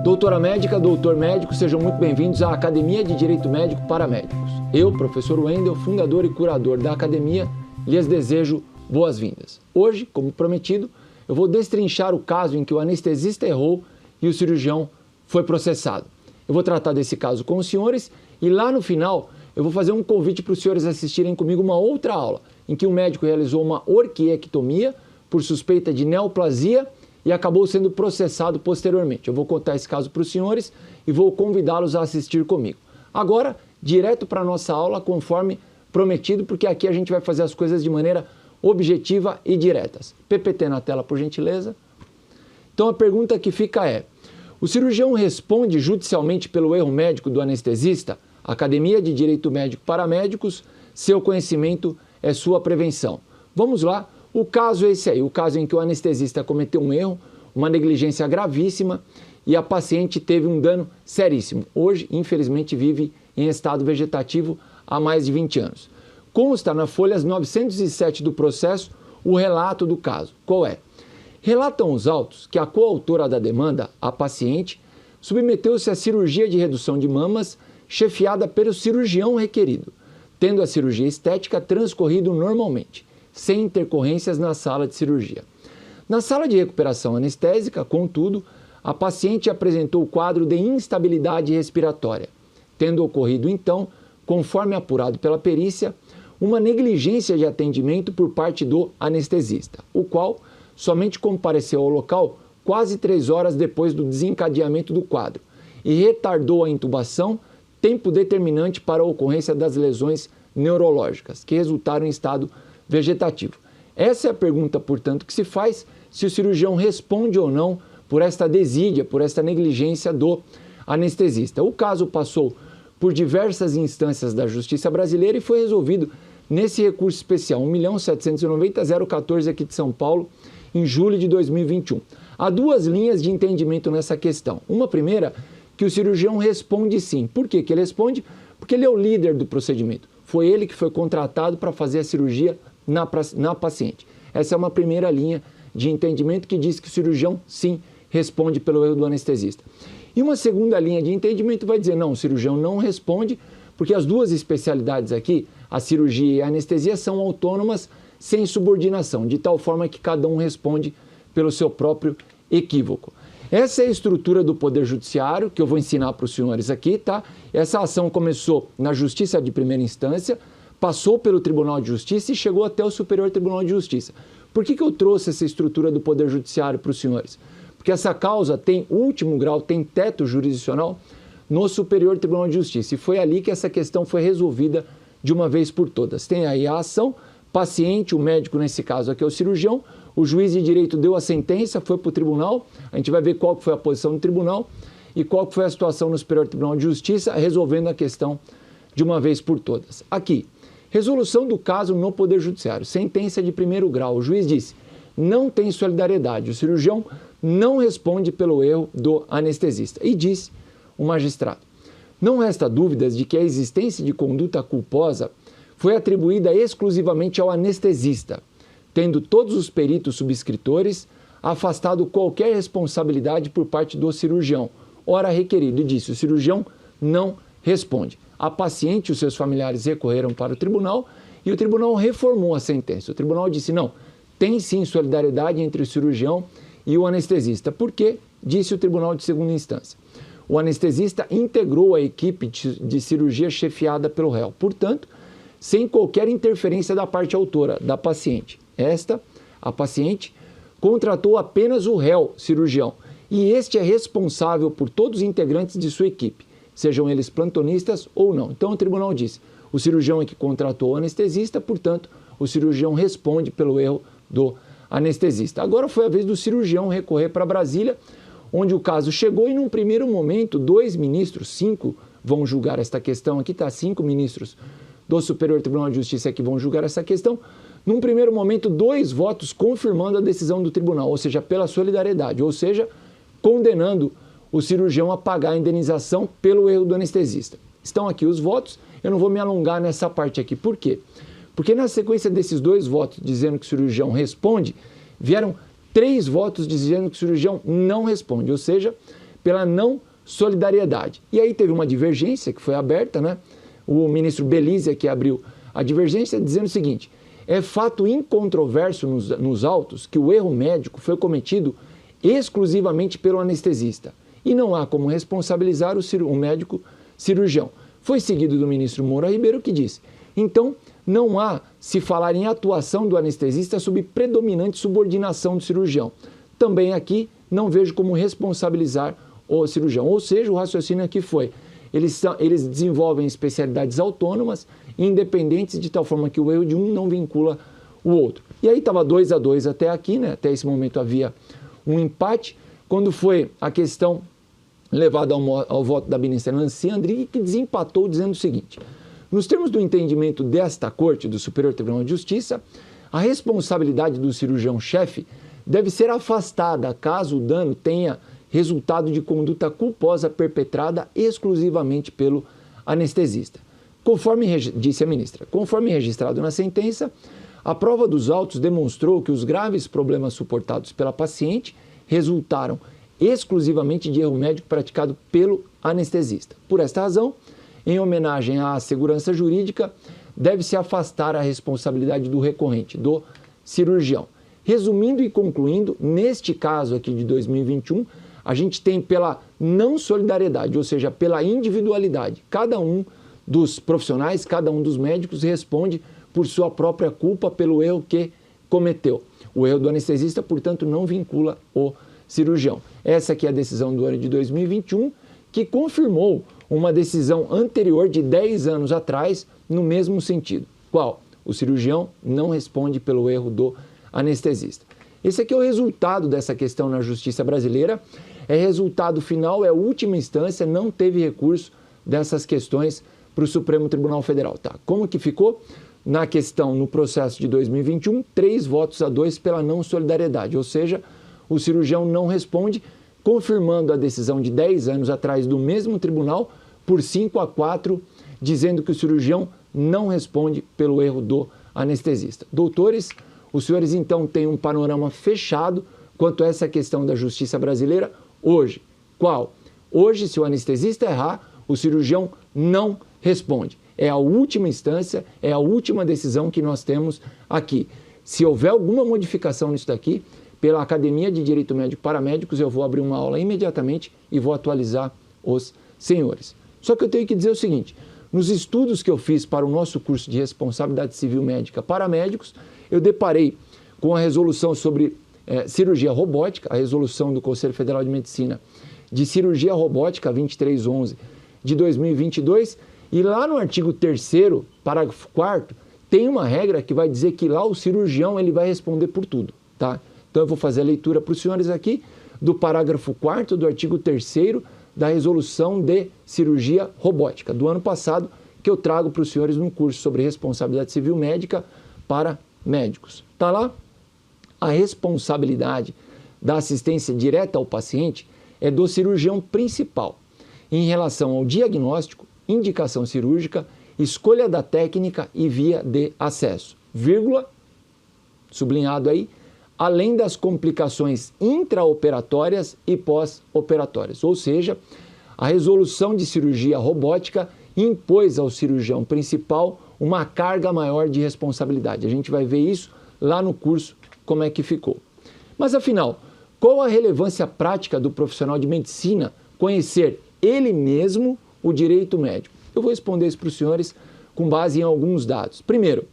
Doutora médica, doutor médico, sejam muito bem-vindos à Academia de Direito Médico para Médicos. Eu, professor Wendel, fundador e curador da Academia, lhes desejo boas-vindas. Hoje, como prometido, eu vou destrinchar o caso em que o anestesista errou e o cirurgião foi processado. Eu vou tratar desse caso com os senhores e lá no final eu vou fazer um convite para os senhores assistirem comigo uma outra aula em que o médico realizou uma orquiectomia por suspeita de neoplasia e acabou sendo processado posteriormente. Eu vou contar esse caso para os senhores e vou convidá-los a assistir comigo. Agora, direto para a nossa aula, conforme prometido, porque aqui a gente vai fazer as coisas de maneira objetiva e diretas. PPT na tela, por gentileza. Então a pergunta que fica é: o cirurgião responde judicialmente pelo erro médico do anestesista? Academia de Direito Médico para Médicos, seu conhecimento é sua prevenção. Vamos lá. O caso é esse aí, o caso em que o anestesista cometeu um erro, uma negligência gravíssima e a paciente teve um dano seríssimo. Hoje, infelizmente, vive em estado vegetativo há mais de 20 anos. Consta na folhas 907 do processo o relato do caso. Qual é? Relatam os autos que a coautora da demanda, a paciente, submeteu-se à cirurgia de redução de mamas chefiada pelo cirurgião requerido, tendo a cirurgia estética transcorrido normalmente, sem intercorrências na sala de cirurgia. Na sala de recuperação anestésica, contudo, a paciente apresentou o quadro de instabilidade respiratória, tendo ocorrido então, conforme apurado pela perícia, uma negligência de atendimento por parte do anestesista, o qual somente compareceu ao local quase 3 horas depois do desencadeamento do quadro e retardou a intubação, tempo determinante para a ocorrência das lesões neurológicas, que resultaram em estado vegetativo. Essa é a pergunta, portanto, que se faz se o cirurgião responde ou não por esta desídia, por esta negligência do anestesista. O caso passou por diversas instâncias da Justiça Brasileira e foi resolvido nesse recurso especial 1.790.014 aqui de São Paulo, em julho de 2021. Há duas linhas de entendimento nessa questão. Uma primeira, que o cirurgião responde sim. Por que ele responde? Porque ele é o líder do procedimento. Foi ele que foi contratado para fazer a cirurgia na paciente. Essa é uma primeira linha de entendimento que diz que o cirurgião, sim, responde pelo erro do anestesista. E uma segunda linha de entendimento vai dizer, não, o cirurgião não responde, porque as duas especialidades aqui, a cirurgia e a anestesia, são autônomas sem subordinação, de tal forma que cada um responde pelo seu próprio equívoco. Essa é a estrutura do Poder Judiciário, que eu vou ensinar para os senhores aqui, tá? Essa ação começou na Justiça de Primeira Instância, passou pelo Tribunal de Justiça e chegou até o Superior Tribunal de Justiça. Por que eu trouxe essa estrutura do Poder Judiciário para os senhores? Porque essa causa tem último grau, tem teto jurisdicional no Superior Tribunal de Justiça. E foi ali que essa questão foi resolvida de uma vez por todas. Tem aí a ação, paciente, o médico nesse caso aqui é o cirurgião, o juiz de direito deu a sentença, foi para o tribunal, a gente vai ver qual foi a posição do tribunal e qual foi a situação no Superior Tribunal de Justiça, resolvendo a questão de uma vez por todas. Aqui, resolução do caso no Poder Judiciário, sentença de primeiro grau. O juiz disse, não tem solidariedade, o cirurgião não responde pelo erro do anestesista. E disse o magistrado, não resta dúvidas de que a existência de conduta culposa foi atribuída exclusivamente ao anestesista, tendo todos os peritos subscritores afastado qualquer responsabilidade por parte do cirurgião, ora requerido. E disse, o cirurgião não responde. A paciente e os seus familiares recorreram para o tribunal e o tribunal reformou a sentença. O tribunal disse, não, tem sim solidariedade entre o cirurgião e o anestesista. Por quê? Disse o tribunal de segunda instância. O anestesista integrou a equipe de cirurgia chefiada pelo réu, portanto, sem qualquer interferência da parte autora, da paciente. A paciente, contratou apenas o réu cirurgião e este é responsável por todos os integrantes de sua equipe, sejam eles plantonistas ou não. Então o tribunal disse, o cirurgião é que contratou o anestesista, portanto, o cirurgião responde pelo erro do anestesista. Agora foi a vez do cirurgião recorrer para Brasília, onde o caso chegou e num primeiro momento 2 ministros, 5 vão julgar esta questão aqui, tá? 5 ministros do Superior Tribunal de Justiça que vão julgar essa questão. Num primeiro momento, 2 votos confirmando a decisão do tribunal, ou seja, pela solidariedade, ou seja, condenando o cirurgião a pagar a indenização pelo erro do anestesista. Estão aqui os votos, eu não vou me alongar nessa parte aqui. Por quê? Porque na sequência desses 2 votos dizendo que o cirurgião responde, vieram 3 votos dizendo que o cirurgião não responde, ou seja, pela não solidariedade. E aí teve uma divergência que foi aberta, né? O ministro Belízia que abriu a divergência dizendo o seguinte: é fato incontroverso nos autos que o erro médico foi cometido exclusivamente pelo anestesista e não há como responsabilizar o médico cirurgião. Foi seguido do ministro Moura Ribeiro que disse: então não há se falar em atuação do anestesista sob predominante subordinação do cirurgião. Também aqui não vejo como responsabilizar o cirurgião. Ou seja, o raciocínio aqui foi: eles desenvolvem especialidades autônomas, independentes, de tal forma que o erro de um não vincula o outro. E aí estava 2-2 até aqui, né? Até esse momento havia um empate, quando foi a questão levada ao voto da ministra Nancy Andrighi, que desempatou dizendo o seguinte: nos termos do entendimento desta Corte, do Superior Tribunal de Justiça, a responsabilidade do cirurgião-chefe deve ser afastada caso o dano tenha resultado de conduta culposa perpetrada exclusivamente pelo anestesista. Conforme disse a ministra, conforme registrado na sentença, a prova dos autos demonstrou que os graves problemas suportados pela paciente resultaram exclusivamente de erro médico praticado pelo anestesista. Por esta razão, em homenagem à segurança jurídica, deve-se afastar a responsabilidade do recorrente, do cirurgião. Resumindo e concluindo, neste caso aqui de 2021, a gente tem pela não solidariedade, ou seja, pela individualidade. Cada um dos profissionais, cada um dos médicos responde por sua própria culpa pelo erro que cometeu. O erro do anestesista, portanto, não vincula o cirurgião. Essa aqui é a decisão do ano de 2021, que confirmou uma decisão anterior de 10 anos atrás no mesmo sentido. Qual? O cirurgião não responde pelo erro do anestesista. Esse aqui é o resultado dessa questão na justiça brasileira. É resultado final, é última instância, não teve recurso dessas questões para o Supremo Tribunal Federal. Tá? Como que ficou? Na questão, no processo de 2021, 3-2 pela não solidariedade, ou seja, o cirurgião não responde, confirmando a decisão de 10 anos atrás do mesmo tribunal por 5-4, dizendo que o cirurgião não responde pelo erro do anestesista. Doutores, os senhores então têm um panorama fechado quanto a essa questão da justiça brasileira hoje. Qual? Hoje, se o anestesista errar, o cirurgião não responde. É a última instância, é a última decisão que nós temos aqui. Se houver alguma modificação nisso daqui, pela Academia de Direito Médico para Médicos, eu vou abrir uma aula imediatamente e vou atualizar os senhores. Só que eu tenho que dizer o seguinte: nos estudos que eu fiz para o nosso curso de Responsabilidade Civil Médica para Médicos, eu deparei com a resolução sobre cirurgia robótica, a resolução do Conselho Federal de Medicina de cirurgia robótica 2311 de 2022, e lá no artigo 3º, parágrafo 4º, tem uma regra que vai dizer que lá o cirurgião ele vai responder por tudo, tá? Então eu vou fazer a leitura para os senhores aqui do parágrafo 4º do artigo 3º da resolução de cirurgia robótica do ano passado, que eu trago para os senhores num curso sobre responsabilidade civil médica para médicos. Tá lá? A responsabilidade da assistência direta ao paciente é do cirurgião principal em relação ao diagnóstico, indicação cirúrgica, escolha da técnica e via de acesso, vírgula, sublinhado aí, além das complicações intraoperatórias e pós-operatórias. Ou seja, a resolução de cirurgia robótica impôs ao cirurgião principal uma carga maior de responsabilidade. A gente vai ver isso lá no curso, como é que ficou. Mas afinal, qual a relevância prática do profissional de medicina conhecer ele mesmo o direito médico? Eu vou responder isso para os senhores com base em alguns dados. Primeiro,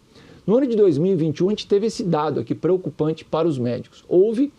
no ano de 2021, a gente teve esse dado aqui preocupante para os médicos. Houve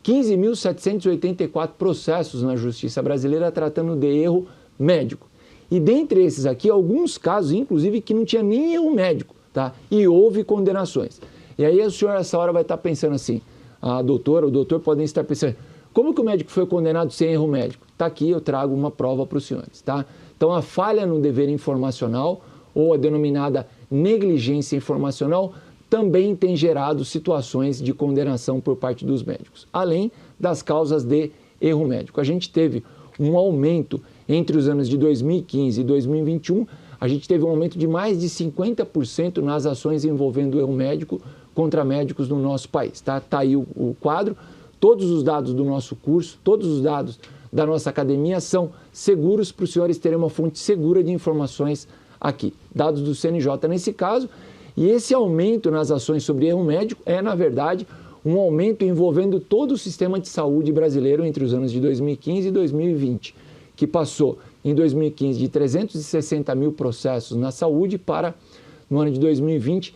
15.784 processos na justiça brasileira tratando de erro médico. E dentre esses aqui, alguns casos, inclusive, que não tinha nem erro médico, tá? E houve condenações. E aí o senhor, essa hora, vai estar pensando assim, a doutora, o doutor podem estar pensando, como que o médico foi condenado sem erro médico? Está aqui, eu trago uma prova para os senhores, tá? Então, a falha no dever informacional, ou a denominada negligência informacional, também tem gerado situações de condenação por parte dos médicos, além das causas de erro médico. A gente teve um aumento entre os anos de 2015 e 2021, a gente teve um aumento de mais de 50% nas ações envolvendo erro médico contra médicos no nosso país. Tá aí o quadro, todos os dados do nosso curso, todos os dados da nossa academia são seguros para os senhores terem uma fonte segura de informações aqui. Dados do CNJ nesse caso, e esse aumento nas ações sobre erro médico é, na verdade, um aumento envolvendo todo o sistema de saúde brasileiro entre os anos de 2015 e 2020, que passou em 2015 de 360 mil processos na saúde para, no ano de 2020,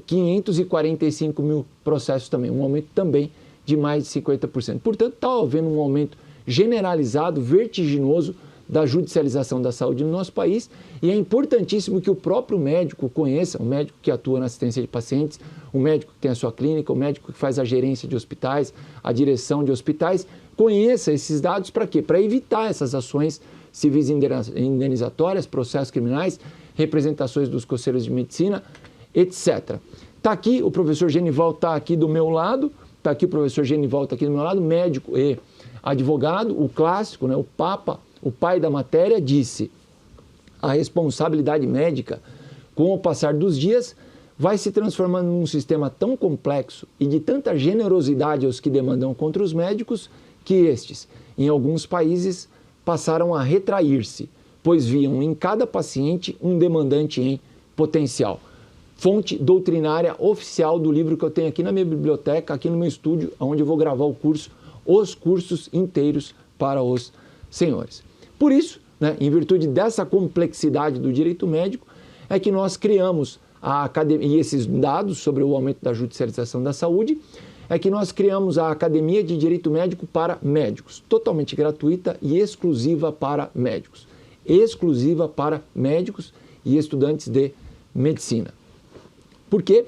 545 mil processos também, um aumento também de mais de 50%. Portanto, está havendo um aumento generalizado, vertiginoso, da judicialização da saúde no nosso país, e é importantíssimo que o próprio médico conheça, o médico que atua na assistência de pacientes, o médico que tem a sua clínica, o médico que faz a gerência de hospitais, a direção de hospitais, conheça esses dados para quê? Para evitar essas ações civis indenizatórias, processos criminais, representações dos conselhos de medicina, etc. Está aqui, o professor Genival está aqui do meu lado, está aqui o professor Genival está aqui do meu lado, médico e advogado, o clássico, né, o Papa, o pai da matéria, disse: a responsabilidade médica, com o passar dos dias, vai se transformando num sistema tão complexo e de tanta generosidade aos que demandam contra os médicos, que estes, em alguns países, passaram a retrair-se, pois viam em cada paciente um demandante em potencial. Fonte doutrinária oficial do livro que eu tenho aqui na minha biblioteca, aqui no meu estúdio, onde eu vou gravar o curso, os cursos inteiros para os senhores. Por isso, né, em virtude dessa complexidade do direito médico, é que nós criamos a academia, e esses dados sobre o aumento da judicialização da saúde, é que nós criamos a Academia de Direito Médico para Médicos, totalmente gratuita e exclusiva para médicos. Exclusiva para médicos e estudantes de medicina. Por quê?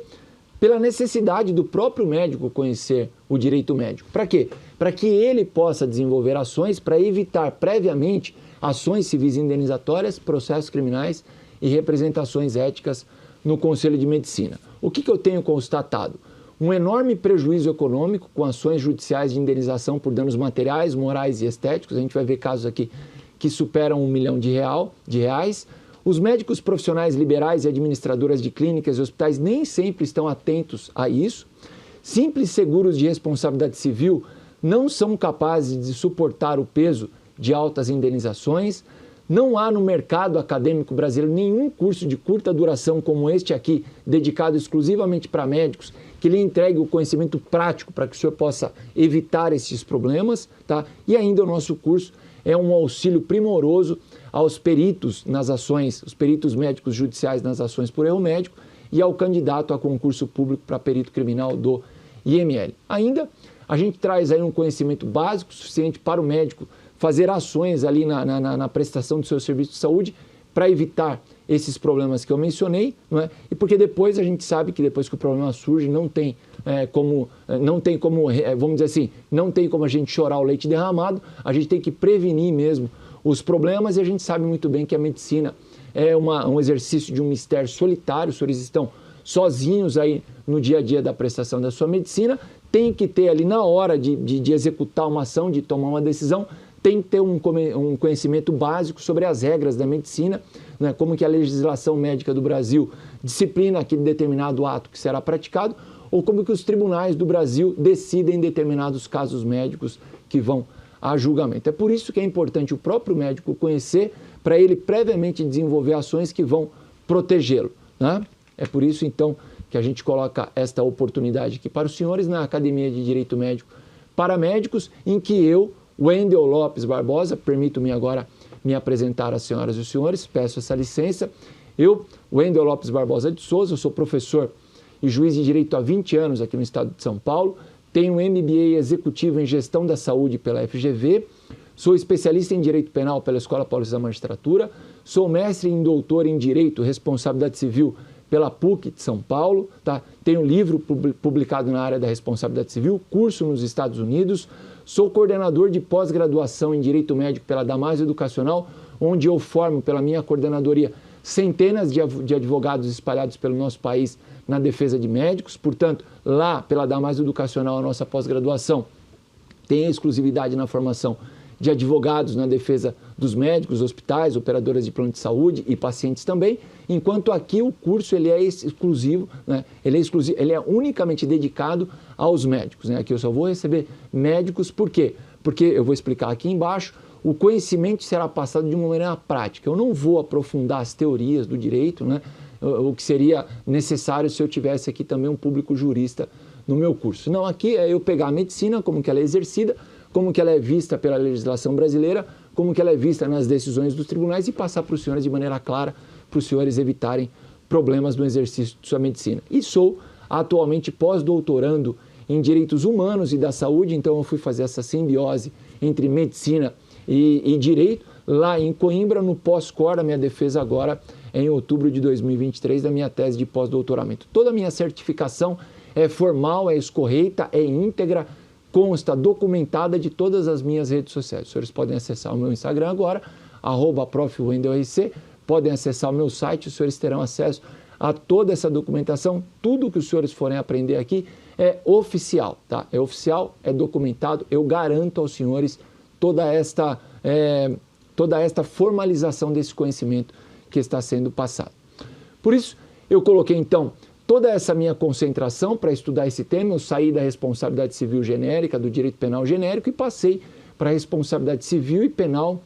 Pela necessidade do próprio médico conhecer o direito médico. Para quê? Para que ele possa desenvolver ações para evitar previamente ações civis indenizatórias, processos criminais e representações éticas no Conselho de Medicina. O que eu tenho constatado? Um enorme prejuízo econômico com ações judiciais de indenização por danos materiais, morais e estéticos. A gente vai ver casos aqui que superam R$1 milhão de reais. Os médicos profissionais liberais e administradoras de clínicas e hospitais nem sempre estão atentos a isso. Simples seguros de responsabilidade civil não são capazes de suportar o peso de altas indenizações. Não há no mercado acadêmico brasileiro nenhum curso de curta duração como este aqui, dedicado exclusivamente para médicos, que lhe entregue o conhecimento prático para que o senhor possa evitar esses problemas, tá? E ainda o nosso curso é um auxílio primoroso aos peritos nas ações, os peritos médicos judiciais nas ações por erro médico e ao candidato a concurso público para perito criminal do IML. Ainda, a gente traz aí um conhecimento básico suficiente para o médico fazer ações ali na prestação do seu serviço de saúde para evitar esses problemas que eu mencionei, não é? E porque depois a gente sabe que depois que o problema surge não tem como, vamos dizer assim, não tem como a gente chorar o leite derramado, a gente tem que prevenir mesmo os problemas, e a gente sabe muito bem que a medicina é um exercício de um mistério solitário. Os senhores estão sozinhos aí no dia a dia da prestação da sua medicina, tem que ter ali na hora de executar uma ação, de tomar uma decisão, tem que ter um conhecimento básico sobre as regras da medicina, né, como que a legislação médica do Brasil disciplina aquele determinado ato que será praticado, ou como que os tribunais do Brasil decidem determinados casos médicos que vão a julgamento. É por isso que é importante o próprio médico conhecer, para ele previamente desenvolver ações que vão protegê-lo, né? É por isso, então, que a gente coloca esta oportunidade aqui para os senhores na Academia de Direito Médico para Médicos, em que eu, Wendel Lopes Barbosa, permito-me agora me apresentar às senhoras e os senhores, peço essa licença. Eu, Wendel Lopes Barbosa de Souza, eu sou professor e juiz de direito há 20 anos aqui no estado de São Paulo, tenho MBA executivo em gestão da saúde pela FGV, sou especialista em direito penal pela Escola Paulista da Magistratura, sou mestre e doutor em direito responsabilidade civil pela PUC de São Paulo, tá? Tenho livro publicado na área da responsabilidade civil, curso nos Estados Unidos, sou coordenador de pós-graduação em Direito Médico pela Damásio Educacional, onde eu formo pela minha coordenadoria centenas de advogados espalhados pelo nosso país na defesa de médicos. Portanto, lá pela Damásio Educacional, a nossa pós-graduação tem exclusividade na formação de advogados na defesa dos médicos, hospitais, operadoras de plano de saúde e pacientes também, enquanto aqui o curso ele é exclusivo, né? Ele é unicamente dedicado aos médicos, né? Aqui eu só vou receber médicos, por quê? porque eu vou explicar aqui embaixo, o conhecimento será passado de uma maneira prática. Eu não vou aprofundar as teorias do direito, né? O que seria necessário se eu tivesse aqui também um público jurista no meu curso. Não, aqui é eu pegar a medicina, como que ela é exercida, como que ela é vista pela legislação brasileira, como que ela é vista nas decisões dos tribunais e passar para os senhores de maneira clara, para os senhores evitarem problemas no exercício de sua medicina. E sou atualmente pós-doutorando em Direitos Humanos e da Saúde, então eu fui fazer essa simbiose entre medicina e direito, lá em Coimbra, no pós-cor, a minha defesa agora em outubro de 2023 da minha tese de pós-doutoramento. Toda a minha certificação é formal, é escorreita, é íntegra, consta documentada de todas as minhas redes sociais. Os senhores podem acessar o meu Instagram agora, @profwendelrc, podem acessar o meu site, os senhores terão acesso a toda essa documentação. Tudo que os senhores forem aprender aqui é oficial, tá? É oficial, é documentado, eu garanto aos senhores toda esta formalização desse conhecimento que está sendo passado. Por isso, eu coloquei então toda essa minha concentração para estudar esse tema. Eu saí da responsabilidade civil genérica, do direito penal genérico, e passei para a responsabilidade civil e penal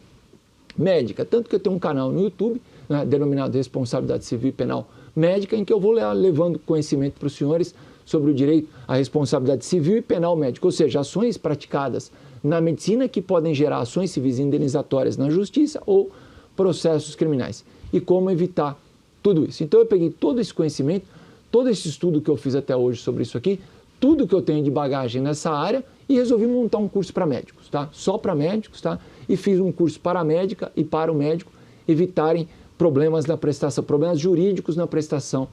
médica. Tanto que eu tenho um canal no YouTube, né, denominado Responsabilidade Civil e Penal Médica, em que eu vou levando conhecimento para os senhores sobre o direito à responsabilidade civil e penal médica, ou seja, ações praticadas na medicina que podem gerar ações civis indenizatórias na justiça ou processos criminais. E como evitar tudo isso. Então eu peguei todo esse conhecimento, todo esse estudo que eu fiz até hoje sobre isso aqui, tudo que eu tenho de bagagem nessa área e resolvi montar um curso para médicos, tá? Só para médicos, tá? E fiz um curso para a médica e para o médico evitarem problemas na prestação, problemas jurídicos na prestação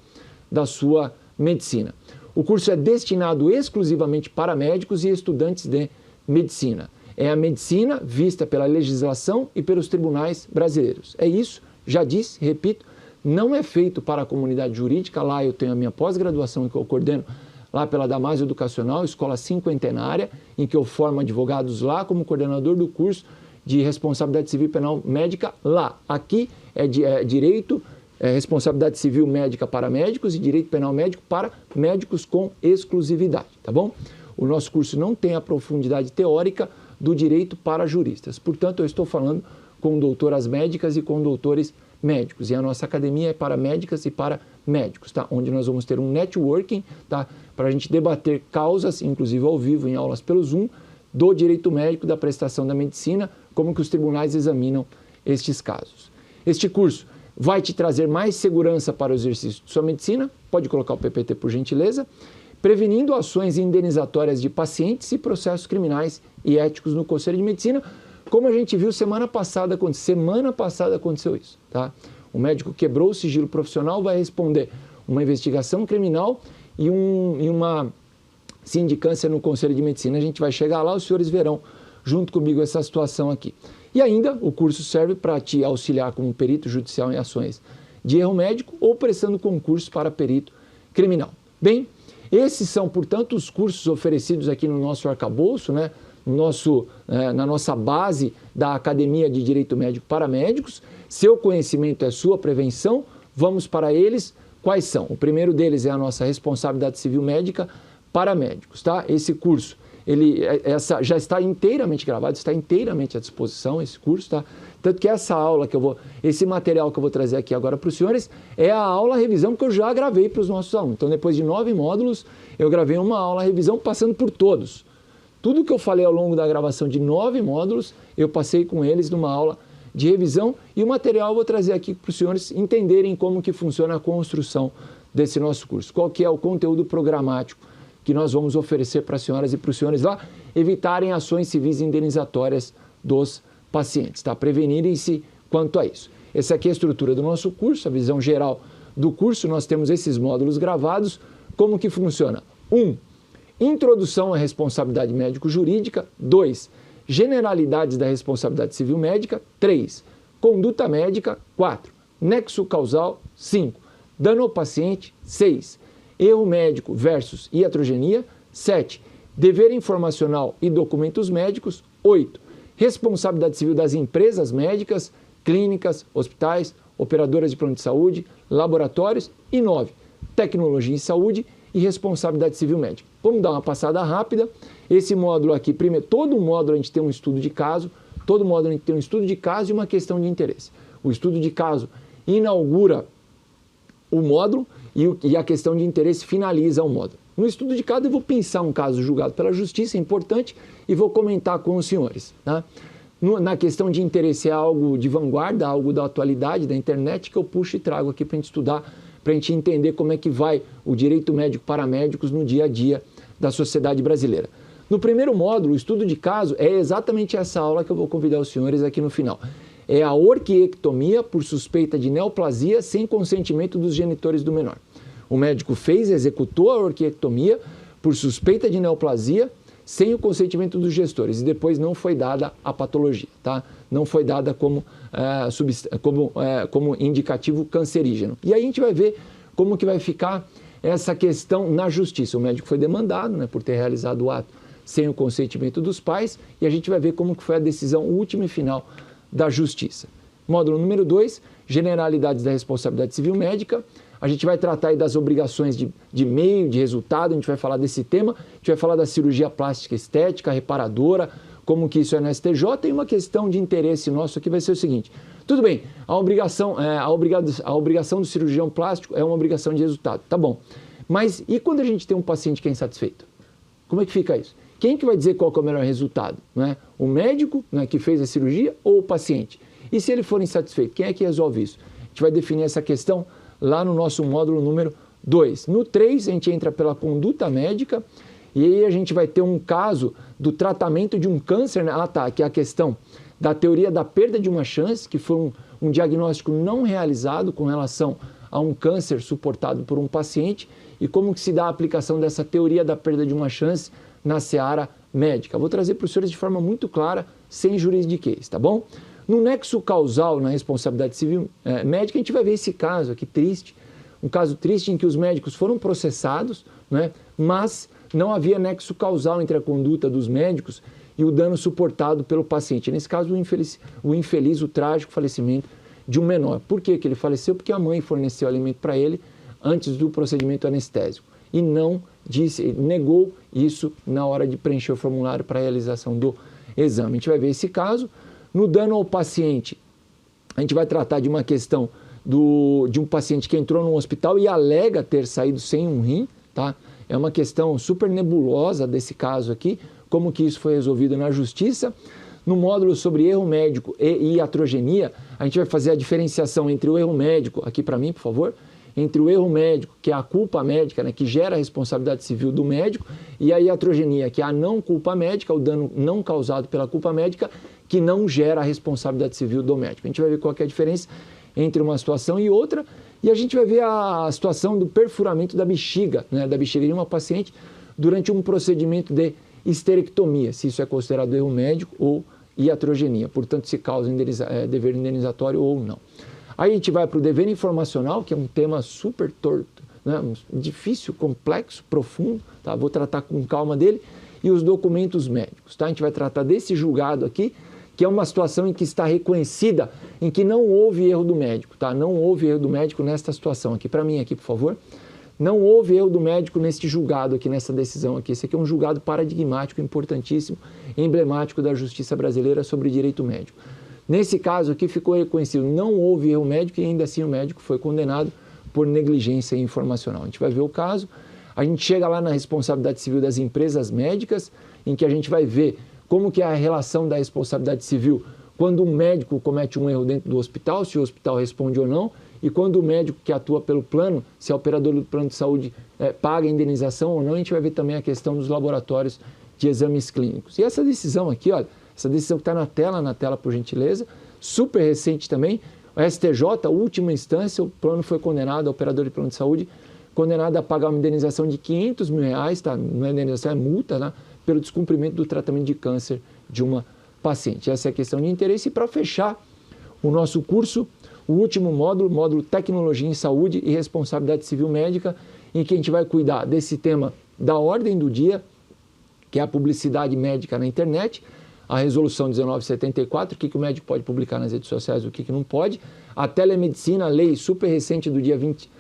da sua medicina. O curso é destinado exclusivamente para médicos e estudantes de medicina. É a medicina vista pela legislação e pelos tribunais brasileiros. É isso, já disse, repito, não é feito para a comunidade jurídica. Lá eu tenho a minha pós-graduação que eu coordeno lá pela Damásio Educacional, escola cinquentenária, em que eu formo advogados lá como coordenador do curso de responsabilidade civil e penal médica lá. Aqui é direito, responsabilidade civil médica para médicos e direito penal médico para médicos com exclusividade, tá bom? O nosso curso não tem a profundidade teórica do direito para juristas. Portanto, eu estou falando com doutoras médicas e com doutores médicos. E a nossa academia é para médicas e para médicos, tá? Onde nós vamos ter um networking, tá? Para a gente debater causas, inclusive ao vivo, em aulas pelo Zoom, do direito médico, da prestação da medicina, como que os tribunais examinam estes casos. Este curso vai te trazer mais segurança para o exercício de sua medicina, pode colocar o PPT por gentileza, prevenindo ações indenizatórias de pacientes e processos criminais e éticos no Conselho de Medicina, como a gente viu semana passada aconteceu isso, tá? O médico quebrou o sigilo profissional, vai responder uma investigação criminal e uma sindicância no Conselho de Medicina. A gente vai chegar lá, os senhores verão junto comigo essa situação aqui. E ainda o curso serve para te auxiliar como perito judicial em ações de erro médico ou prestando concurso para perito criminal. Bem, esses são, portanto, os cursos oferecidos aqui no nosso arcabouço, né? Na nossa base da Academia de Direito Médico para Médicos. Seu conhecimento é sua prevenção, vamos para eles. Quais são? O primeiro deles é a nossa responsabilidade civil médica para médicos, tá? Esse curso, já está inteiramente gravado, está inteiramente à disposição esse curso, tá? Tanto que essa aula esse material que eu vou trazer aqui agora para os senhores é a aula revisão que eu já gravei para os nossos alunos. Então, depois de 9 módulos, eu gravei uma aula revisão passando por todos. Tudo que eu falei ao longo da gravação de 9 módulos, eu passei com eles numa aula de revisão e o material eu vou trazer aqui para os senhores entenderem como que funciona a construção desse nosso curso. Qual que é o conteúdo programático que nós vamos oferecer para as senhoras e para os senhores lá, evitarem ações civis indenizatórias dos pacientes, tá? Prevenirem-se quanto a isso. Essa aqui é a estrutura do nosso curso, a visão geral do curso. Nós temos esses módulos gravados. Como que funciona? 1. Introdução à responsabilidade médico-jurídica. 2. Generalidades da responsabilidade civil médica. 3. Conduta médica. 4. Nexo causal. 5. Dano ao paciente. 6. Erro médico versus iatrogenia. 7. Dever informacional e documentos médicos. 8. Responsabilidade civil das empresas médicas, clínicas, hospitais, operadoras de plano de saúde, laboratórios. E 9. Tecnologia em saúde e responsabilidade civil médica. Vamos dar uma passada rápida. Esse módulo aqui, primeiro, todo módulo a gente tem um estudo de caso, todo módulo a gente tem um estudo de caso e uma questão de interesse. O estudo de caso inaugura o módulo e a questão de interesse finaliza o módulo. No estudo de caso eu vou pensar um caso julgado pela justiça, é importante, e vou comentar com os senhores. Tá? Na questão de interesse é algo de vanguarda, algo da atualidade, da internet, que eu puxo e trago aqui para a gente estudar, para a gente entender como é que vai o direito médico para médicos no dia a dia da sociedade brasileira. No primeiro módulo, o estudo de caso é exatamente essa aula que eu vou convidar os senhores aqui no final. É a orquiectomia por suspeita de neoplasia sem consentimento dos genitores do menor. O médico executou a orquiectomia por suspeita de neoplasia sem o consentimento dos gestores e depois não foi dada a patologia, tá? Não foi dada como indicativo cancerígeno. E aí a gente vai ver como que vai ficar essa questão na justiça. O médico foi demandado, né, por ter realizado o ato sem o consentimento dos pais e a gente vai ver como que foi a decisão última e final da justiça. Módulo número 2, generalidades da responsabilidade civil médica. A gente vai tratar aí das obrigações de meio, de resultado, a gente vai falar desse tema, a gente vai falar da cirurgia plástica estética, reparadora, como que isso é no STJ, e uma questão de interesse nosso aqui vai ser o seguinte. Tudo bem, a obrigação do cirurgião plástico é uma obrigação de resultado, tá bom. Mas e quando a gente tem um paciente que é insatisfeito? Como é que fica isso? Quem que vai dizer qual que é o melhor resultado? Né? O médico, né, que fez a cirurgia ou o paciente? E se ele for insatisfeito, quem é que resolve isso? A gente vai definir essa questão lá no nosso módulo número 2. No 3, a gente entra pela conduta médica e aí a gente vai ter um caso do tratamento de um câncer, né? Que é a questão da teoria da perda de uma chance, que foi um diagnóstico não realizado com relação a um câncer suportado por um paciente e como que se dá a aplicação dessa teoria da perda de uma chance na seara médica. Vou trazer para os senhores de forma muito clara, sem juridiquês, tá bom? No nexo causal, na responsabilidade civil médica, a gente vai ver esse caso aqui triste, um caso triste em que os médicos foram processados, né, mas não havia nexo causal entre a conduta dos médicos e o dano suportado pelo paciente. Nesse caso, o infeliz, o trágico falecimento de um menor. Por que que ele faleceu? Porque a mãe forneceu alimento para ele antes do procedimento anestésico e não negou isso na hora de preencher o formulário para a realização do exame. A gente vai ver esse caso. No dano ao paciente, a gente vai tratar de uma questão de um paciente que entrou no hospital e alega ter saído sem um rim, tá? É uma questão super nebulosa desse caso aqui, como que isso foi resolvido na justiça. No módulo sobre erro médico e iatrogenia, a gente vai fazer a diferenciação entre o erro médico, aqui para mim, por favor, entre o erro médico, que é a culpa médica, né, que gera a responsabilidade civil do médico, e a iatrogenia, que é a não culpa médica, o dano não causado pela culpa médica, que não gera a responsabilidade civil do médico. A gente vai ver qual que é a diferença entre uma situação e outra, e a gente vai ver a situação do perfuramento da bexiga, né, da bexiga de uma paciente durante um procedimento de histerectomia, se isso é considerado erro médico ou iatrogenia, portanto se causa dever indenizatório ou não. Aí a gente vai para o dever informacional, que é um tema super torto, né, difícil, complexo, profundo, tá? Vou tratar com calma dele, e os documentos médicos, tá? A gente vai tratar desse julgado aqui, que é uma situação em que está reconhecida, em que não houve erro do médico, tá? Não houve erro do médico nesta situação aqui, para mim aqui, por favor. Não houve erro do médico neste julgado aqui, nessa decisão aqui. Esse aqui é um julgado paradigmático, importantíssimo, emblemático da justiça brasileira sobre direito médico. Nesse caso aqui ficou reconhecido, não houve erro médico e ainda assim o médico foi condenado por negligência informacional. A gente vai ver o caso, a gente chega lá na responsabilidade civil das empresas médicas, em que a gente vai ver como que é a relação da responsabilidade civil quando um médico comete um erro dentro do hospital, se o hospital responde ou não, e quando o médico que atua pelo plano, se é operador do plano de saúde, paga a indenização ou não, a gente vai ver também a questão dos laboratórios de exames clínicos. E essa decisão aqui, olha, essa decisão que está na tela por gentileza, super recente também, o STJ, última instância, o plano foi condenado, o operador de plano de saúde, condenado a pagar uma indenização de R$500 mil, tá? Não é indenização, é multa, né? Pelo descumprimento do tratamento de câncer de uma paciente. Essa é a questão de interesse. E para fechar o nosso curso, o último módulo, módulo Tecnologia em Saúde e Responsabilidade Civil Médica, em que a gente vai cuidar desse tema da ordem do dia, que é a publicidade médica na internet, a resolução 1974, o que o médico pode publicar nas redes sociais, o que não pode, a telemedicina, a lei super recente do dia 20,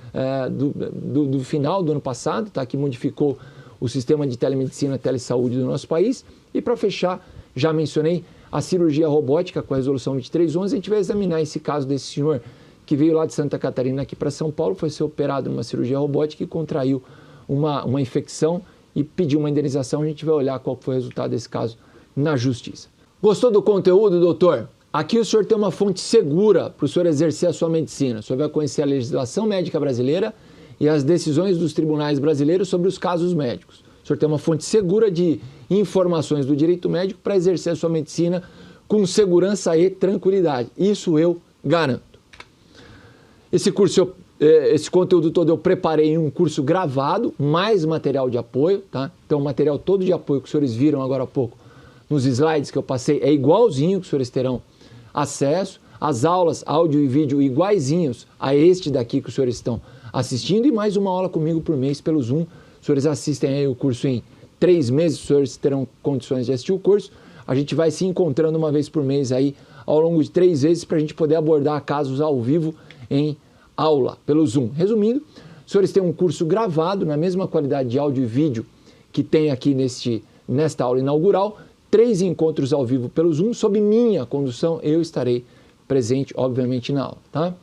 do final do ano passado, tá, que modificou o sistema de telemedicina, telesaúde do nosso país. E para fechar, já mencionei a cirurgia robótica com a resolução 2311. A gente vai examinar esse caso desse senhor que veio lá de Santa Catarina aqui para São Paulo, foi ser operado numa cirurgia robótica e contraiu uma infecção e pediu uma indenização. A gente vai olhar qual foi o resultado desse caso na justiça. Gostou do conteúdo, doutor? Aqui o senhor tem uma fonte segura para o senhor exercer a sua medicina. O senhor vai conhecer a legislação médica brasileira e as decisões dos tribunais brasileiros sobre os casos médicos. O senhor tem uma fonte segura de informações do direito médico para exercer a sua medicina com segurança e tranquilidade. Isso eu garanto. Esse conteúdo todo eu preparei em um curso gravado, mais material de apoio, tá? Então o material todo de apoio que os senhores viram agora há pouco nos slides que eu passei é igualzinho que os senhores terão acesso. As aulas, áudio e vídeo iguaizinhos a este daqui que os senhores estão assistindo e mais uma aula comigo por mês pelo Zoom. Os senhores assistem aí o curso em 3 meses, os senhores terão condições de assistir o curso. A gente vai se encontrando uma vez por mês aí ao longo de 3 vezes para a gente poder abordar casos ao vivo em aula pelo Zoom. Resumindo, os senhores têm um curso gravado na mesma qualidade de áudio e vídeo que tem aqui nesta aula inaugural, 3 encontros ao vivo pelo Zoom, sob minha condução, eu estarei presente, obviamente, na aula, tá?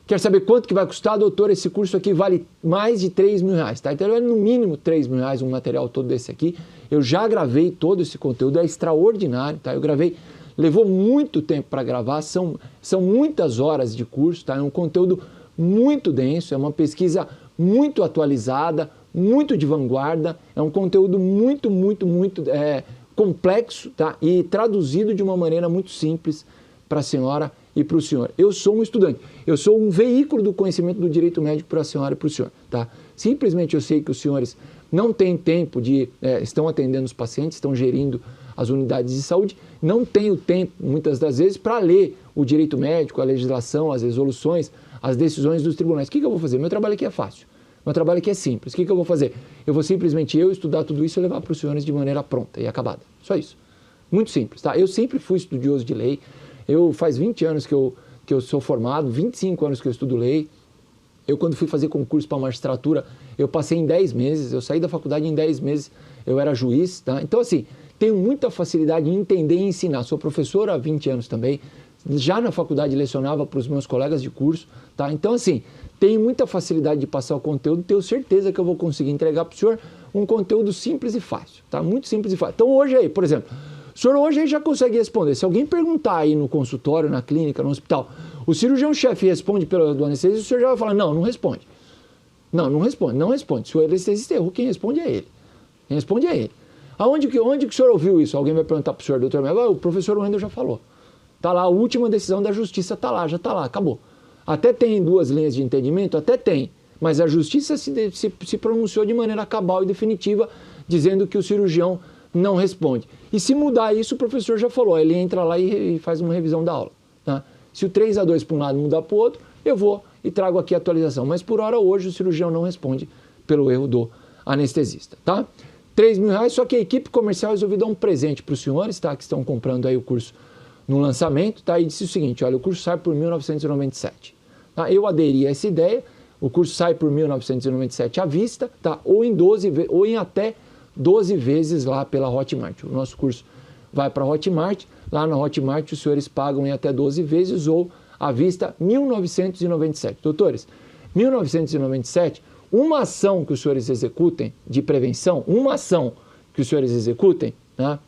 Quer saber quanto que vai custar, doutor? Esse curso aqui vale mais de R$3.000, tá? Então, é no mínimo R$3.000 um material todo desse aqui. Eu já gravei todo esse conteúdo, é extraordinário, tá? Eu gravei, levou muito tempo para gravar, são muitas horas de curso, tá? É um conteúdo muito denso, é uma pesquisa muito atualizada, muito de vanguarda, é um conteúdo muito complexo, tá? E traduzido de uma maneira muito simples para a senhora e para o senhor. Eu sou um estudante, eu sou um veículo do conhecimento do direito médico para a senhora e para o senhor, tá? Simplesmente eu sei que os senhores não têm tempo estão atendendo os pacientes, estão gerindo as unidades de saúde, não têm o tempo, muitas das vezes, para ler o direito médico, a legislação, as resoluções, as decisões dos tribunais. O que eu vou fazer? Meu trabalho aqui é fácil, meu trabalho aqui é simples. O que eu vou fazer? Eu vou simplesmente estudar tudo isso e levar para os senhores de maneira pronta e acabada. Só isso. Muito simples, tá? Eu sempre fui estudioso de lei. Faz 20 anos que eu sou formado, 25 anos que eu estudo lei. Eu, quando fui fazer concurso para magistratura, eu passei em 10 meses, eu saí da faculdade em 10 meses, eu era juiz, tá? Então, assim, tenho muita facilidade em entender e ensinar. Sou professor há 20 anos também, já na faculdade lecionava para os meus colegas de curso, tá? Então, assim, tenho muita facilidade de passar o conteúdo, tenho certeza que eu vou conseguir entregar para o senhor um conteúdo simples e fácil, tá? Muito simples e fácil. Então, hoje aí, por exemplo, o senhor hoje aí já consegue responder. Se alguém perguntar aí no consultório, na clínica, no hospital, o cirurgião-chefe responde do anestesista, o senhor já vai falar, não responde. Não responde. Se o anestesista errou, quem responde é ele. Quem responde é ele. Onde que o senhor ouviu isso? Alguém vai perguntar para o senhor, doutor Melo, o professor Wendel já falou. Está lá, a última decisão da justiça já está lá, acabou. Até tem 2 linhas de entendimento, até tem, mas a justiça se pronunciou de maneira cabal e definitiva, dizendo que o cirurgião não responde. E se mudar isso, o professor já falou, ele entra lá e faz uma revisão da aula. Tá? Se o 3-2 para um lado mudar para o outro, eu vou e trago aqui a atualização. Mas por hora, hoje, o cirurgião não responde pelo erro do anestesista. Tá? R$3.000, só que a equipe comercial resolveu dar um presente para os senhores, tá? Que estão comprando aí o curso no lançamento, tá? E disse o seguinte, olha, o curso sai por R$1.997. Tá? Eu aderi a essa ideia, o curso sai por R$1.997 à vista, tá? Ou em até 12 vezes lá pela Hotmart. O nosso curso vai para a Hotmart, lá na Hotmart os senhores pagam em até 12 vezes ou à vista R$1.997. Doutores, R$1.997, uma ação que os senhores executem de prevenção, tá?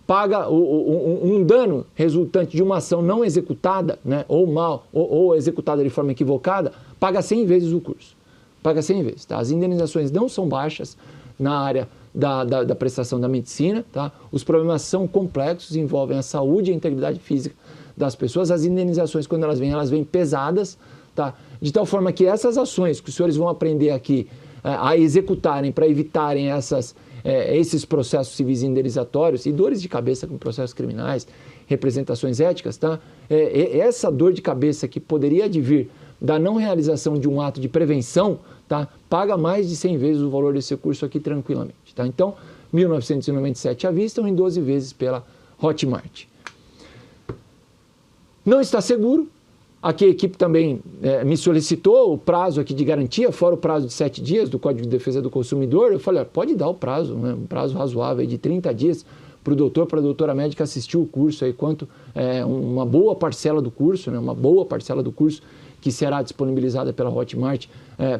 Paga um dano resultante de uma ação não executada, né, ou executada de forma equivocada, paga 100 vezes o curso. Paga 100 vezes. Tá? As indenizações não são baixas na área da prestação da medicina. Tá? Os problemas são complexos, envolvem a saúde e a integridade física das pessoas. As indenizações, quando elas vêm pesadas, tá? De tal forma que essas ações que os senhores vão aprender aqui a executarem para evitarem esses processos civis indenizatórios e dores de cabeça com processos criminais, representações éticas, tá? Essa dor de cabeça que poderia advir da não realização de um ato de prevenção, tá? Paga mais de 100 vezes o valor desse curso aqui tranquilamente. Tá? Então, R$1.997 à vista ou em 12 vezes pela Hotmart. Não está seguro, Aqui a equipe também me solicitou o prazo aqui de garantia, fora o prazo de 7 dias do Código de Defesa do Consumidor. Eu falei, pode dar o prazo, né, um prazo razoável de 30 dias para o doutor, para a doutora médica assistir o curso, aí, quanto uma boa parcela do curso, né, uma boa parcela do curso que será disponibilizada pela Hotmart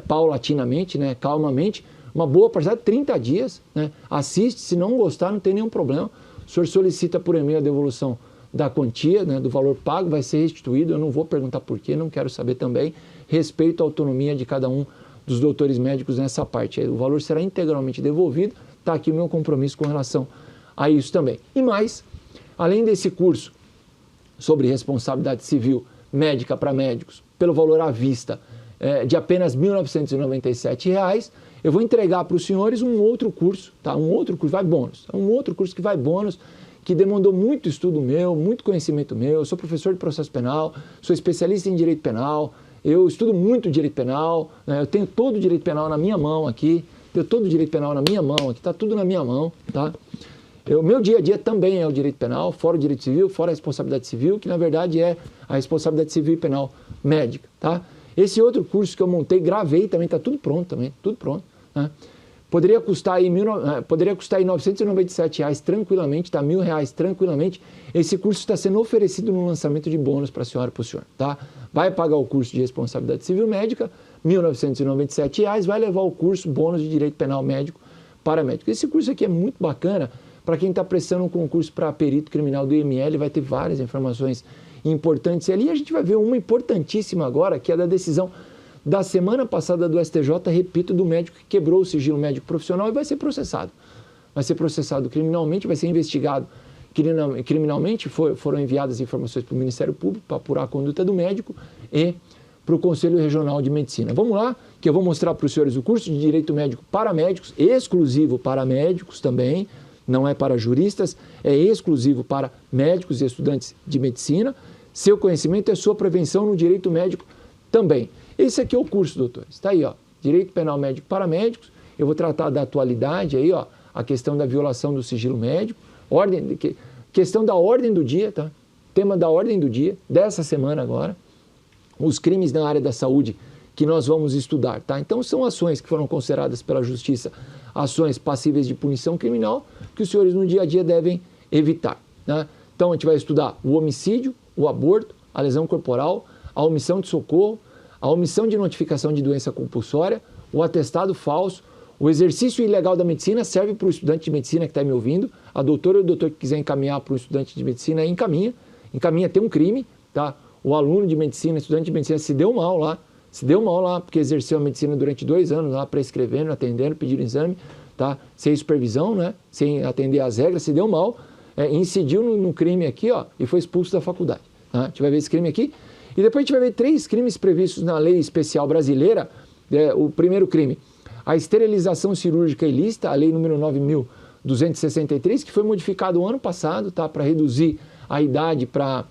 paulatinamente, né, calmamente, uma boa parcela, 30 dias, né, assiste, se não gostar não tem nenhum problema, o senhor solicita por e-mail a devolução da quantia, né, do valor pago, vai ser restituído, eu não vou perguntar por quê, não quero saber também, respeito à autonomia de cada um dos doutores médicos nessa parte, o valor será integralmente devolvido, está aqui o meu compromisso com relação a isso também. E mais, além desse curso sobre responsabilidade civil médica para médicos, pelo valor à vista de apenas R$ 1.997, eu vou entregar para os senhores um outro curso, tá? Um outro curso, vai bônus, um outro curso que vai bônus, que demandou muito estudo meu, muito conhecimento meu. Eu sou professor de processo penal, sou especialista em direito penal, eu estudo muito direito penal, né? Eu tenho todo o direito penal na minha mão aqui, tenho todo o direito penal na minha mão aqui, está tudo na minha mão, tá? O meu dia a dia também é o direito penal, fora o direito civil, fora a responsabilidade civil, que na verdade é a responsabilidade civil e penal médica, tá? Esse outro curso que eu montei, gravei também, está tudo pronto também, tudo pronto, né? Poderia custar aí R$ 997 tranquilamente, tá? R$1.000 tranquilamente. Esse curso está sendo oferecido no lançamento de bônus para a senhora e para o senhor, tá? Vai pagar o curso de responsabilidade civil médica, R$ 1.997, vai levar o curso bônus de direito penal médico para médico. Esse curso aqui é muito bacana para quem está prestando um concurso para perito criminal do IML, vai ter várias informações importantes ali. E a gente vai ver uma importantíssima agora, que é da decisão da semana passada do STJ, repito, do médico que quebrou o sigilo médico profissional e vai ser processado. Vai ser processado criminalmente, vai ser investigado criminalmente, foram enviadas informações para o Ministério Público para apurar a conduta do médico e para o Conselho Regional de Medicina. Vamos lá, que eu vou mostrar para os senhores o curso de Direito Médico para médicos, exclusivo para médicos também, não é para juristas, é exclusivo para médicos e estudantes de medicina. Seu conhecimento é sua prevenção no direito médico também. Esse aqui é o curso, doutores. Está aí, ó, Direito Penal Médico para médicos. Eu vou tratar da atualidade aí, ó, a questão da violação do sigilo médico, questão da ordem do dia, tá? Tema da ordem do dia, dessa semana agora, os crimes na área da saúde que nós vamos estudar, tá? Então são ações que foram consideradas pela Justiça, ações passíveis de punição criminal, que os senhores no dia a dia devem evitar, né? Então a gente vai estudar o homicídio, o aborto, a lesão corporal, a omissão de socorro, a omissão de notificação de doença compulsória, o atestado falso, o exercício ilegal da medicina. Serve para o estudante de medicina que está me ouvindo, a doutora ou o doutor que quiser encaminhar para o estudante de medicina, encaminha, tem um crime, tá? O aluno de medicina, estudante de medicina, se deu mal lá, porque exerceu a medicina durante 2 anos, lá prescrevendo, atendendo, pedindo exame, tá? Sem supervisão, né? Sem atender às regras, se deu mal, incidiu no crime aqui, ó, e foi expulso da faculdade, tá? A gente vai ver esse crime aqui. E depois a gente vai ver 3 crimes previstos na lei especial brasileira. O primeiro crime, a esterilização cirúrgica ilícita, a lei número 9.263, que foi modificado o ano passado, tá, para reduzir a idade para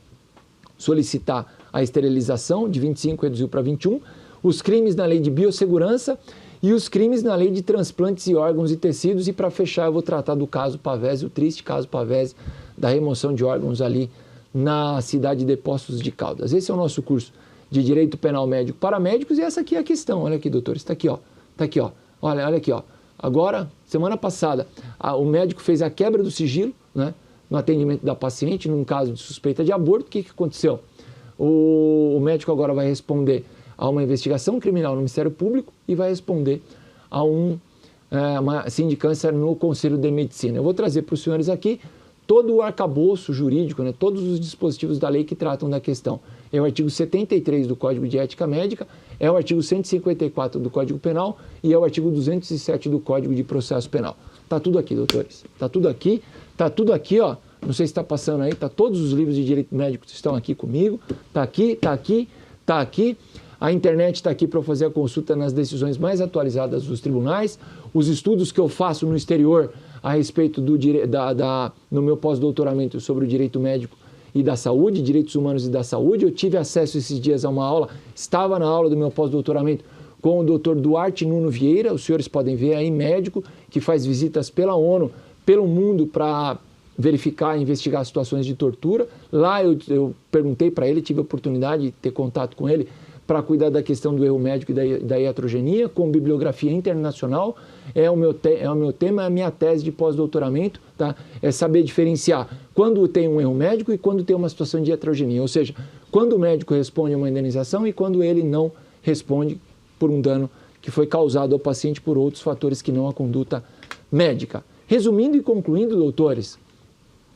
solicitar a esterilização, de 25 reduziu para 21. Os crimes na lei de biossegurança e os crimes na lei de transplantes de órgãos e tecidos. E para fechar eu vou tratar do caso Pavese, o triste caso Pavese, da remoção de órgãos ali na cidade de Poços de Caldas. Esse é o nosso curso de Direito Penal Médico para médicos e essa aqui é a questão. Olha aqui, doutores, está aqui, ó. Está aqui, ó. Olha aqui, ó. Agora, semana passada, o médico fez a quebra do sigilo, né, no atendimento da paciente, num caso de suspeita de aborto. O que aconteceu? O médico agora vai responder a uma investigação criminal no Ministério Público e vai responder a uma sindicância no Conselho de Medicina. Eu vou trazer para os senhores aqui todo o arcabouço jurídico, né, todos os dispositivos da lei que tratam da questão. É o artigo 73 do Código de Ética Médica, é o artigo 154 do Código Penal e é o artigo 207 do Código de Processo Penal. Está tudo aqui, doutores. Está tudo aqui, ó. Não sei se está passando aí, todos os livros de direito médico estão aqui comigo. Está aqui. A internet está aqui para fazer a consulta nas decisões mais atualizadas dos tribunais. Os estudos que eu faço no exterior a respeito no meu pós-doutoramento sobre o direito médico e da saúde, direitos humanos e da saúde. Eu tive acesso esses dias a uma aula, estava na aula do meu pós-doutoramento com o Dr. Duarte Nuno Vieira, os senhores podem ver aí, médico, que faz visitas pela ONU, pelo mundo, para verificar, investigar situações de tortura. Lá eu perguntei para ele, tive a oportunidade de ter contato com ele para cuidar da questão do erro médico e da iatrogenia, com bibliografia internacional. É o meu tema, é a minha tese de pós-doutoramento, tá? É saber diferenciar quando tem um erro médico e quando tem uma situação de iatrogenia, ou seja, quando o médico responde a uma indenização e quando ele não responde por um dano que foi causado ao paciente por outros fatores que não a conduta médica. Resumindo e concluindo, doutores,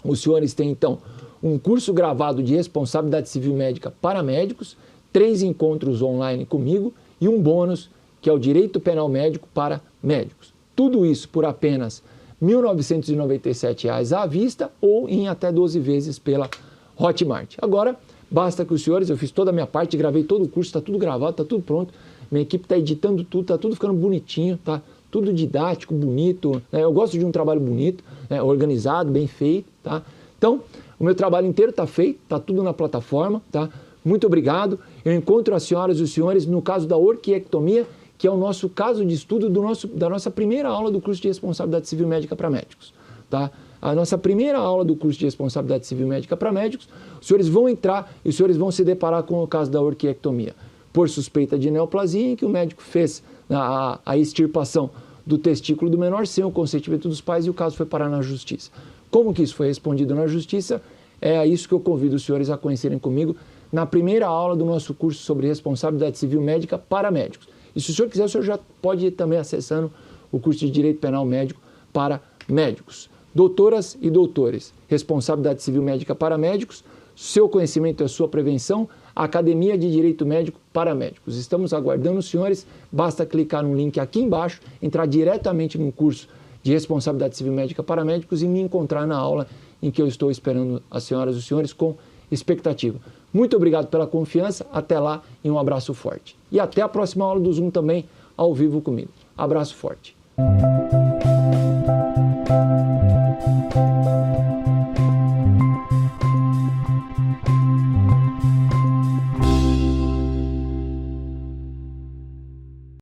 os senhores têm então um curso gravado de responsabilidade civil médica para médicos, 3 encontros online comigo e um bônus que é o direito penal médico para médicos. Tudo isso por apenas R$ 1.997 à vista ou em até 12 vezes pela Hotmart. Agora, basta que os senhores, eu fiz toda a minha parte, gravei todo o curso, está tudo gravado, está tudo pronto. Minha equipe está editando tudo, está tudo ficando bonitinho, tá? Tudo didático, bonito. Né? Eu gosto de um trabalho bonito, né? Organizado, bem feito, tá? Então, o meu trabalho inteiro está feito, está tudo na plataforma, tá? Muito obrigado. Eu encontro as senhoras e os senhores no caso da orquiectomia, que é o nosso caso de estudo da nossa primeira aula do curso de responsabilidade civil médica para médicos, tá? A nossa primeira aula do curso de responsabilidade civil médica para médicos, os senhores vão entrar e os senhores vão se deparar com o caso da orquiectomia, por suspeita de neoplasia, em que o médico fez a extirpação do testículo do menor sem o consentimento dos pais e o caso foi parar na justiça. Como que isso foi respondido na justiça? É isso que eu convido os senhores a conhecerem comigo na primeira aula do nosso curso sobre responsabilidade civil médica para médicos. E se o senhor quiser, o senhor já pode ir também acessando o curso de Direito Penal Médico para médicos. Doutoras e doutores, responsabilidade civil médica para médicos, seu conhecimento é sua prevenção, Academia de Direito Médico para médicos. Estamos aguardando os senhores, basta clicar no link aqui embaixo, entrar diretamente no curso de responsabilidade civil médica para médicos e me encontrar na aula em que eu estou esperando as senhoras e os senhores com expectativa. Muito obrigado pela confiança, até lá e um abraço forte. E até a próxima aula do Zoom também, ao vivo comigo. Abraço forte.